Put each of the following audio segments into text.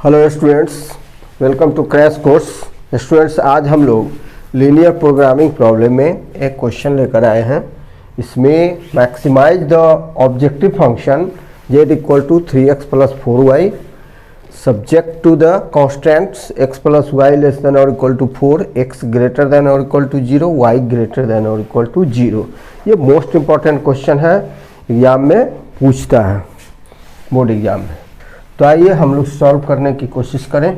Hello students, welcome to crash course. Students, आज हम लोग लीनियर प्रोग्रामिंग प्रॉब्लम में एक क्वेश्चन लेकर आए हैं। इसमें maximize the objective function z equal to 3x plus 4y subject to the constants x plus y less than और equal to 4, x greater than और equal to 0, y greater than और equal to 0। ये most important question है, exam में पूछता है, board exam में। तो आइए हम लोग सॉल्व करने की कोशिश करें।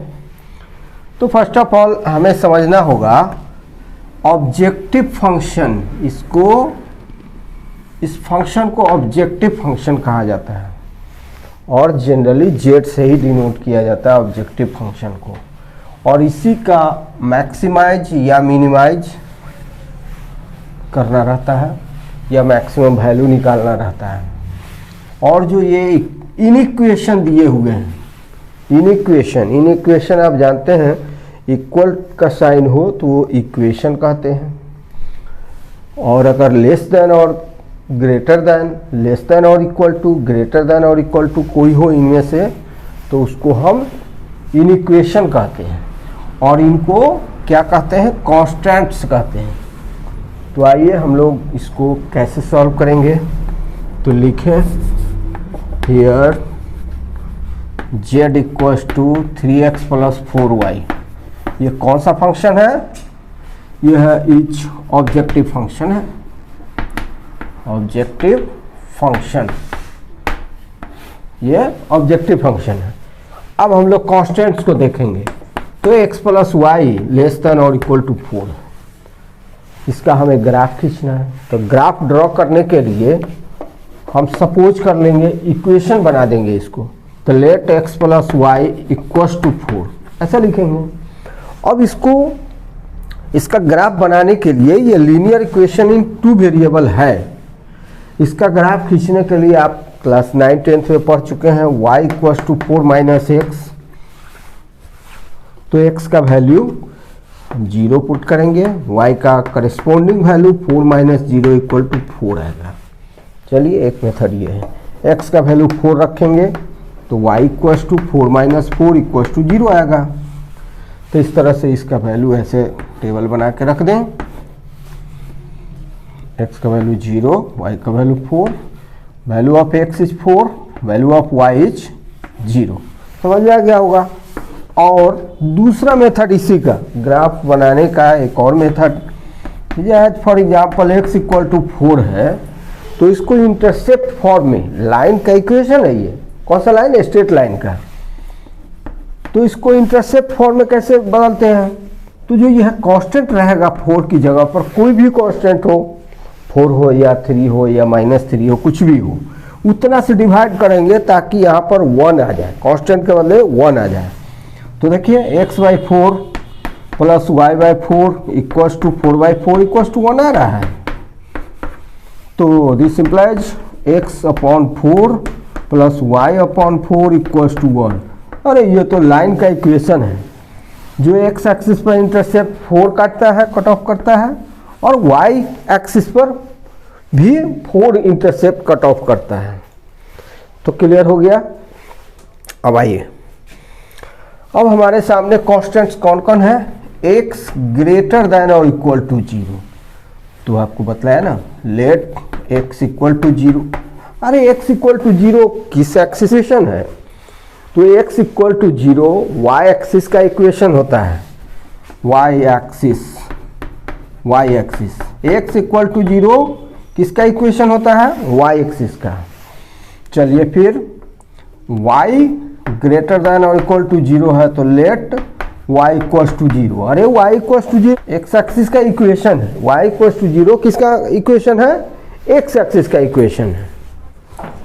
तो फर्स्ट ऑफ ऑल हमें समझना होगा ऑब्जेक्टिव फंक्शन, इस फंक्शन को ऑब्जेक्टिव फंक्शन कहा जाता है और जनरली जेड से ही डिनोट किया जाता है ऑब्जेक्टिव फंक्शन को, और इसी का मैक्सिमाइज या मिनिमाइज करना रहता है या मैक्सिमम वैल्यू निकालना रहता है। और जो ये इनइक्वेशन दिए हुए हैं, इनइक्वेशन आप जानते हैं, इक्वल का साइन हो तो वो इक्वेशन कहते हैं, और अगर लेस देन और ग्रेटर देन, लेस देन और इक्वल टू, ग्रेटर देन और इक्वल टू कोई हो इनमें से, तो उसको हम इनइक्वेशन कहते हैं। और इनको क्या कहते हैं? कांस्टेंट्स कहते हैं। तो आइए हम लोग इसको कैसे सॉल्व करेंगे। तो लिखें here z equals to 3x plus 4y। ये कौन सा फंक्शन है? यह है इच ऑब्जेक्टिव फंक्शन है, ऑब्जेक्टिव फंक्शन, ये ऑब्जेक्टिव फंक्शन है। अब हम लोग कांस्टेंट्स को देखेंगे। तो x plus y less than और इक्वल टू 4, इसका हमें ग्राफ खींचना है। तो ग्राफ ड्रॉ करने के लिए हम सपोज कर लेंगे, इक्वेशन बना देंगे इसको। तो let x plus y equals to 4, ऐसा लिखेंगे। अब इसका ग्राफ बनाने के लिए, ये लीनियर इक्वेशन इन 2 वेरिएबल है, इसका ग्राफ खींचने के लिए आप क्लास 9-10 में पढ़ चुके हैं। y equals to 4 minus x, तो x का वैल्यू 0 पुट करेंगे, y का corresponding value 4 minus 0 equal to 4 आएगा। चलिए, एक मेथड ये है, x का वैल्यू 4 रखेंगे तो y equals to 4 minus 4 equals to 0 आएगा। तो इस तरह से इसका वैल्यू ऐसे टेबल बना के रख दें, x का वैल्यू 0, y का value 4, value of x is 4, value of y is 0। समझ आ गया होगा। और दूसरा मेथड इसी का ग्राफ बनाने का एक और method, for example x equal to 4 है, तो इसको इंटरसेप्ट फॉर्म में, लाइन का इक्वेशन है ये, कौन सा लाइन? स्ट्रेट लाइन का। तो इसको इंटरसेप्ट फॉर्म में कैसे बदलते हैं? तो जो यह कांस्टेंट रहेगा 4 की जगह पर, कोई भी कांस्टेंट हो, 4 हो या 3 हो या -3 हो, कुछ भी हो, उतना से डिवाइड करेंगे ताकि यहाँ पर 1 आ जाए, कांस्टेंट के बदले 1 आ जाए। तो देखिए x/4 plus y/4 equals to 4/4 equals to 1 आ रहा है। तो this implies x upon 4 plus y upon 4 equals to 1। अरे ये तो लाइन का इक्वेशन है, जो x एक्सिस पर इंटरसेप्ट 4 काटता है, कट ऑफ करता है, और y एक्सिस पर भी 4 इंटरसेप्ट कट ऑफ करता है। तो क्लियर हो गया। अब आइए, अब हमारे सामने कांस्टेंट्स कौन कौन है? x ग्रेटर देन और इक्वल टू 0। तो आपको बतलाया ना, लेट x इक्वल टू 0। अरे x इक्वल टू 0 किस एक्सिसन है? तो x equal to 0 y axis का इक्वेशन होता है, y axis x equal to 0 किसका इक्वेशन होता है? y एक्सिस का। चलिए फिर y ग्रेटर देन और इक्वल टू 0 है, तो लेट y इक्वल्स टू 0। अरे y equals to 0 x axis का इक्वेशन है, y इक्वल्स टू 0 किसका इक्वेशन है? x एक्सिस का इक्वेशन है।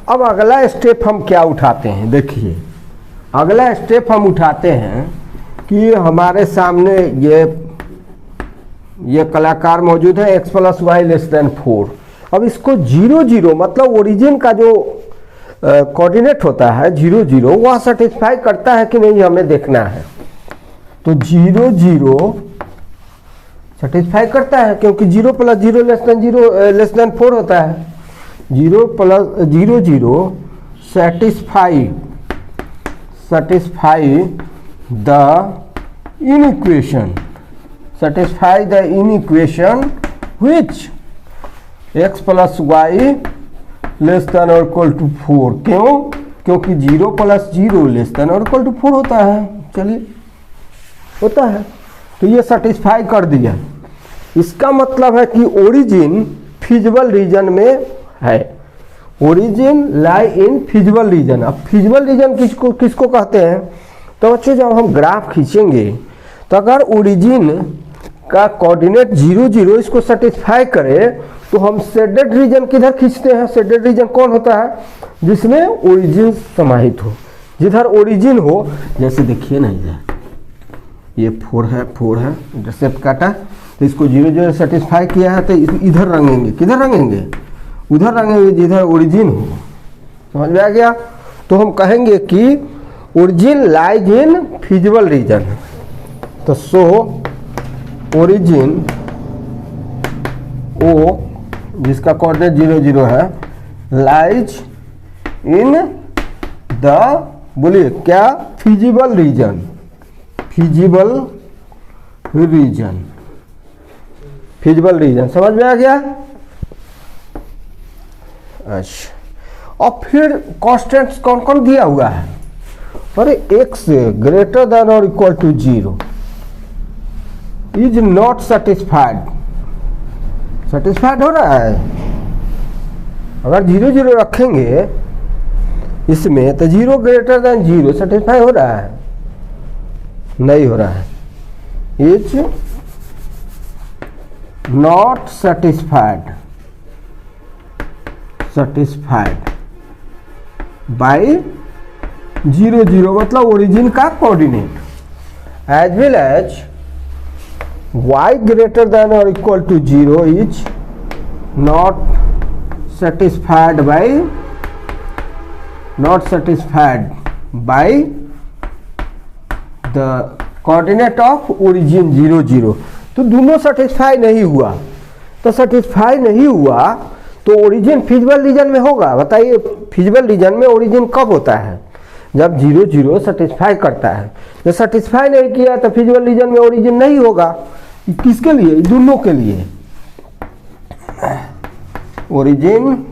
अब अगला स्टेप हम क्या उठाते हैं? देखिए, अगला स्टेप हम उठाते हैं कि हमारे सामने ये कलाकार मौजूद है, x plus y less than 4। अब इसको 0 0 मतलब ओरिजिन का जो कोऑर्डिनेट होता है 0 0, वह सेटिस्फाई करता है कि नहीं, हमें देखना है। तो 0 0 सेटिस्फाई करता है, क्योंकि 0 प्लस 0 लेस देन 4 होता है। 0 plus 0 0 satisfy satisfy the inequation which x plus y less than और इक्वल टू 4। क्यों? क्योंकि 0 + 0 लेस देन और इक्वल टू 4 होता है। चलिए, होता है, तो ये सेटिस्फाई कर दिया। इसका मतलब है कि ओरिजिन फिजिबल रीजन में है। Origin lie in feasible reason. अब फिजिबल रीजन किसको कहते हैं? तो बच्चों जब हम ग्राफ खींचेंगे तो अगर ओरिजिन का कोऑर्डिनेट 0 0 इसको सेटिस्फाई करे तो हम शेडेड रीजन किधर खींचते हैं? शेडेड रीजन कौन होता है? जिसमें ओरिजिन समाहित हो, जिधर ओरिजिन हो। जैसे देखिए ना, ये 4 है, इंटरसेप्ट काटा, तो इसको 0 0 सेटिस्फाई किया है, तो इधर रंगेंगे। किधर रंगेंगे? उधर रंगेंगे जिधर ओरिजिन हो। समझ में आ गया? तो हम कहेंगे कि origin lies in feasible reason. तो सो ओरिजिन ओ, जिसका कोऑर्डिनेट 0 0 है, लाइज इन द, बोलिए क्या? Feasible region. फिजिबल रीजन समझ में आ गया? अच्छा, और फिर कॉन्स्टेंट्स कौन कौन दिया हुआ है? अरे x ग्रेटर देन और equal to 0 is not satisfied. Satisfied हो रहा है। अगर 0 0 रखेंगे इसमें तो 0 ग्रेटर देन 0 सेटिस्फाई हो रहा है? नहीं हो रहा है। इज नॉट सेटिस्फाइड बाय 0 0 मतलब ओरिजिन का coordinate. As well as y greater than और equal to 0 is not satisfied by the coordinate of origin 0 0। तो दोनों सेटिस्फाई नहीं हुआ। तो सेटिस्फाई नहीं हुआ तो ओरिजिन फिजिबल रीजन में होगा? बताइए, फिजिबल रीजन में ओरिजिन कब होता है? जब 0 0 सेटिस्फाई करता है। जब सेटिस्फाई नहीं किया तो फिजिबल रीजन में ओरिजिन नहीं होगा। किसके लिए? दोनों के लिए। Origin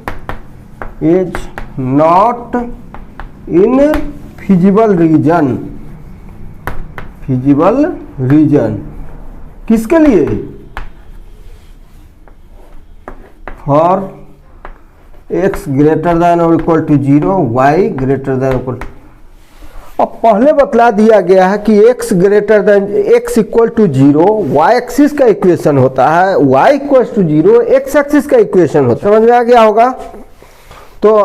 is not in feasible region. किसके लिए? फॉर x ग्रेटर देन और equal to 0, y greater than equal. अब पहले बतला दिया गया है कि x greater than x equal to 0 y axis का इक्वेशन होता है, y equal to 0 x axis का इक्वेशन होता है। समझ में आ गया होगा? तो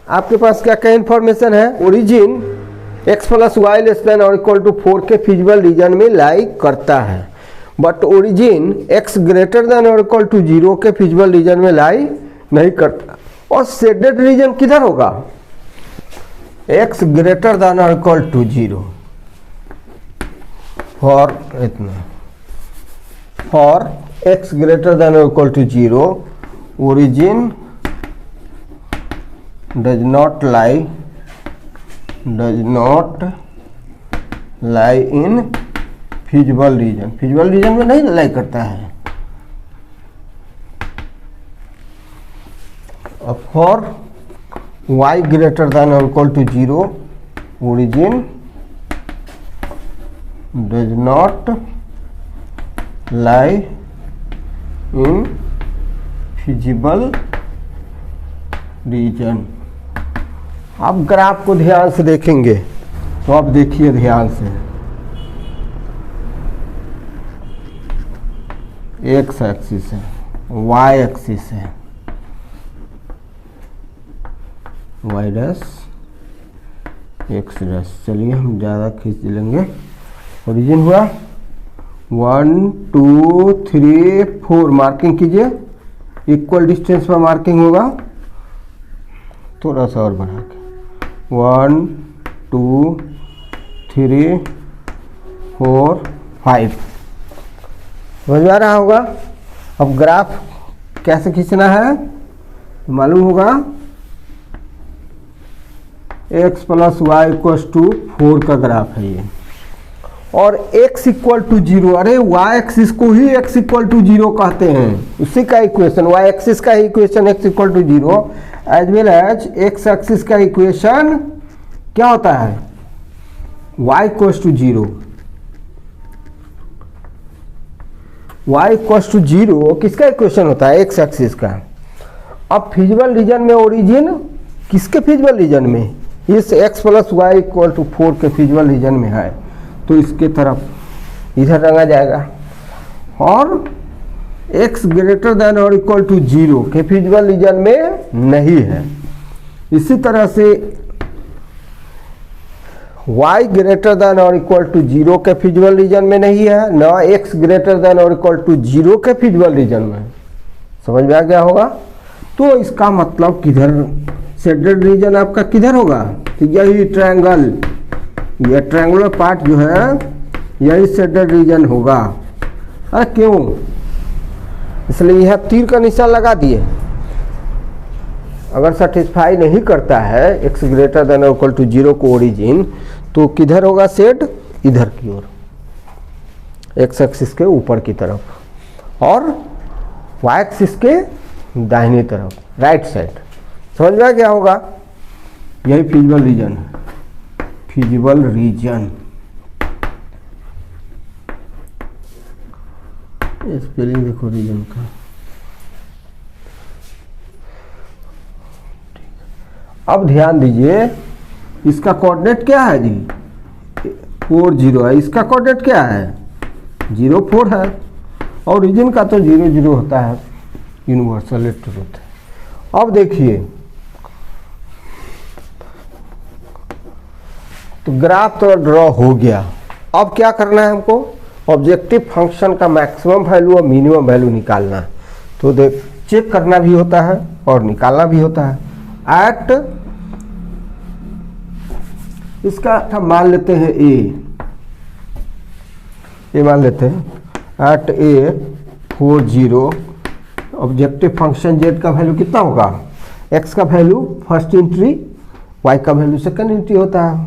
आपके पास क्या क्या इंफॉर्मेशन है? Origin x plus y less than और इक्वल टू 4 के फिजिबल रीजन में लाई करता है, but origin x greater than और इक्वल टू 0 के फिजिबल रीजन में लाई नहीं करता। और शेडेड रीजन किधर होगा? x ग्रेटर देन और equal to 0 for x greater than और equal to 0 origin does not lie in feasible region. Feasible region में नहीं लाई करता है। फॉर y ग्रेटर देन और equal to 0 origin does not lie in feasible region. आप graph को ध्यान से देखेंगे तो आप देखिए ध्यान से, x एक्सिस है, y एक्सिस है, y डैश x डैश। चलिए हम ज़्यादा खींच लेंगे। ओरिजिन हुआ 1 2 3 4, मार्किंग कीजिए। इक्वल डिस्टेंस पर मार्किंग होगा, थोड़ा सा और बढ़ा के 1 2 3 4 5। समझ में आ रहा होगा? अब ग्राफ कैसे खींचना है मालूम होगा? x plus y equal to 4 का ग्राफ है ये, और x इक्वल टू 0, अरे y एक्सिस को ही x इक्वल टू 0 कहते हैं, उसी का इक्वेशन y एक्सिस का equation x equal to 0 as well as x axis का इक्वेशन क्या होता है, y equal to 0। y equal to 0 किसका इक्वेशन होता है, x एक्सिस का। अब फिजिबल रीजन में ओरिजिन किसके फिजिबल रीजन में, इस x plus y equal to 4 के फिजिबल रीजन में है, तो इसके तरफ इधर रंगा जाएगा, और x ग्रेटर देन और इक्वल टू 0 के फिजिबल रीजन में नहीं है। इसी तरह से y ग्रेटर देन और इक्वल टू 0 के फिजिबल रीजन में नहीं है, ना x ग्रेटर देन और इक्वल टू 0 के फिजिबल रीजन में। समझ में आ गया होगा। तो इसका मतलब किधर शेडेड रीजन आपका किधर होगा, तो यही ट्रायंगल, ये ट्रायंगुलर पार्ट जो है यही शेडेड रीजन होगा। अरे क्यों, इसलिए यह तीर का निशान लगा दिए। अगर सेटिस्फाई नहीं करता है x ग्रेटर देन और इक्वल टू 0 को ओरिजिन, तो किधर होगा शेड, इधर की ओर, x एक्सिस के ऊपर की तरफ, और y एक्सिस के दाहिनी तरफ, राइट साइड। समझ में क्या होगा, यही फिजिबल रीजन है, फिजिबल रीजन। स्पेलिंग देखो रीजन का। अब ध्यान दीजिए, इसका कोऑर्डिनेट क्या है जी, 4 0 है, इसका कोऑर्डिनेट क्या है 0 4 है, और रीजन का तो 0 0 होता है, यूनिवर्सल ट्रूथ है। अब देखिए, तो ग्राफ तो ड्रॉ हो गया। अब क्या करना है हमको, ऑब्जेक्टिव फंक्शन का मैक्सिमम वैल्यू और मिनिमम वैल्यू निकालना है। तो देख, चेक करना भी होता है और निकालना भी होता है। एट, इसका हम मान लेते हैं ए मान लेते हैं, at a 4 0, objective function z का वैल्यू कितना होगा, x का वैल्यू फर्स्ट एंट्री, y का वैल्यू सेकंड एंट्री होता है।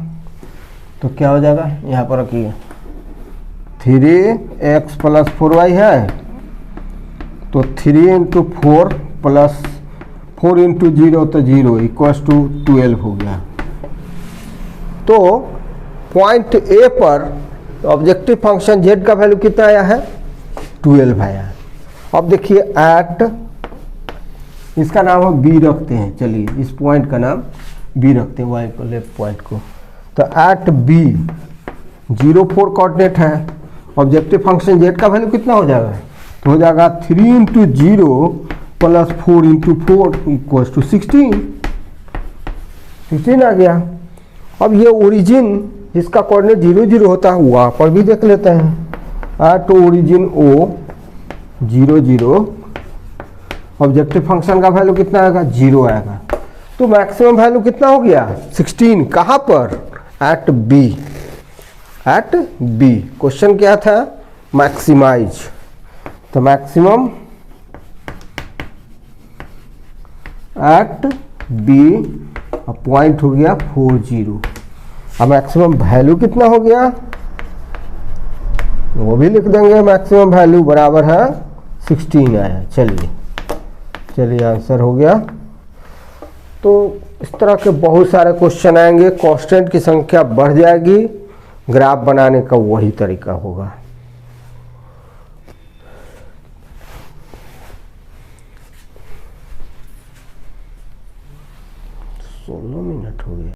तो क्या हो जाएगा, यहाँ पर रखिए 3x प्लस 4y है, तो 3 इंटू 4 प्लस 4 इंटू 0 तो 0 इक्वल्स टू 12 हो गया। तो पॉइंट ए पर ऑब्जेक्टिव फंक्शन z का वैल्यू कितना आया है, 12 आया है। अब देखिए एट, इसका नाम हम बी रखते हैं, चलिए इस पॉइंट का नाम बी रखते हैं, वाई को लेफ्ट पॉइंट को। तो एट बी 0 4 कोऑर्डिनेट है, ऑब्जेक्टिव फंक्शन z का वैल्यू कितना हो जाएगा, तो हो जाएगा 3 इंटू 0 प्लस 4 इंटू 4 इक्वल टू 16 आ गया। अब ये ओरिजिन जिसका कोऑर्डिनेट 0 0 होता है वहाँ पर भी देख लेते हैं। At origin O 0 0, objective function का वैल्यू कितना आएगा, 0 आएगा। तो मैक्सिमम वैल्यू कितना हो गया, 16। कहाँ पर, at B. At B question क्या था, मैक्सिमाइज। तो मैक्सिमम एट बी, पॉइंट हो गया 4 0। अब मैक्सिमम वैल्यू कितना हो गया, वो भी लिख देंगे, मैक्सिमम वैल्यू बराबर है 16 आया। चलिए आंसर हो गया। तो इस तरह के बहुत सारे क्वेश्चन आएंगे, कांस्टेंट की संख्या बढ़ जाएगी, ग्राफ बनाने का वही तरीका होगा। 16 मिनट हो गए।